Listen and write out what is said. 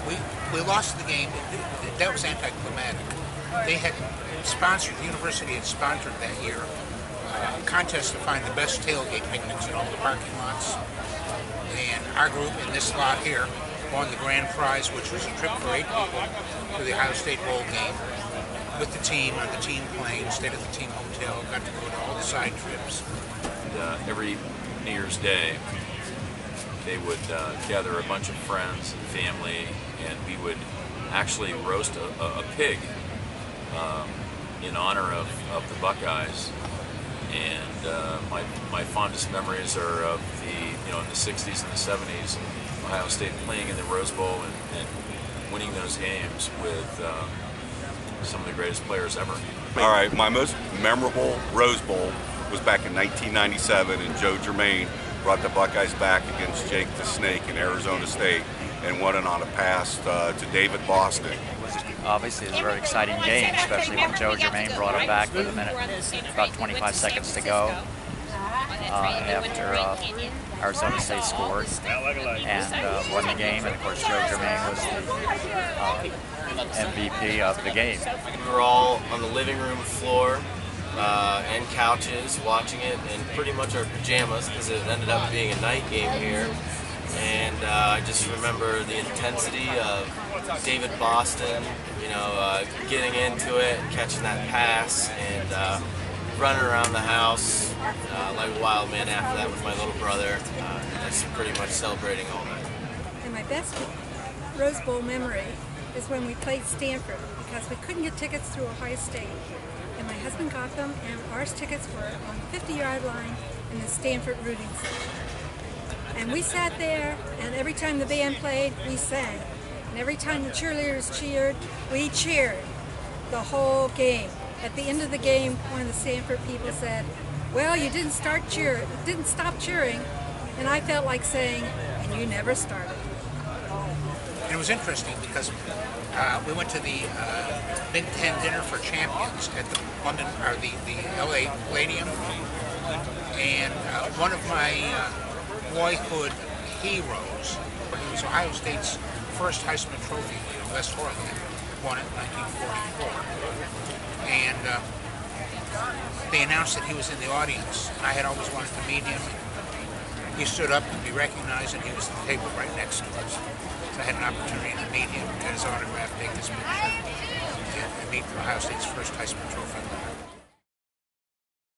We we lost the game. That was anticlimactic. They had sponsored, the university had sponsored that year a contest to find the best tailgate picnics in all the parking lots. And our group in this lot here won the grand prize, which was a trip for 8 people to the Ohio State Bowl game with the team on the team plane, stayed at the team hotel, got to go to all the side trips. And, every New Year's Day, they would gather a bunch of friends and family, and we would actually roast a pig in honor of the Buckeyes. And my fondest memories are of in the 60s and the 70s, Ohio State playing in the Rose Bowl and winning those games with some of the greatest players ever. All right, my most memorable Rose Bowl was back in 1997, and Joe Germain brought the Buckeyes back against Jake the Snake in Arizona State and won it on a pass to David Boston. Obviously, it was a very exciting game, especially when Joe Germain brought it back with about 25 seconds to go after Arizona State scored and won the game. And of course, Joe Germain was the MVP of the game. We were all on the living room floor and couches watching it in pretty much our pajamas because it ended up being a night game here. And I just remember the intensity of David Boston, getting into it, catching that pass, and running around the house like a wild man after that with my little brother. Just pretty much celebrating all night. And my best Rose Bowl memory is when we played Stanford, because we couldn't get tickets through Ohio State. And my husband got them, and our tickets were on the 50-yard line in the Stanford rooting section. And we sat there, and every time the band played, we sang. And every time the cheerleaders cheered, we cheered the whole game. At the end of the game, one of the Stanford people said, "Well, you didn't stop cheering," and I felt like saying, "And you never started." And it was interesting because we went to the Big Ten Dinner for Champions at the LA Palladium, and one of my boyhood heroes, he was Ohio State's first Heisman Trophy, Les Horvath, won it in 1944. And they announced that he was in the audience. I had always wanted to meet him. He stood up to be recognized, and he was at the table right next to us. So I had an opportunity to meet him, get his autograph, take his picture, and meet Ohio State's first Heisman Trophy winner.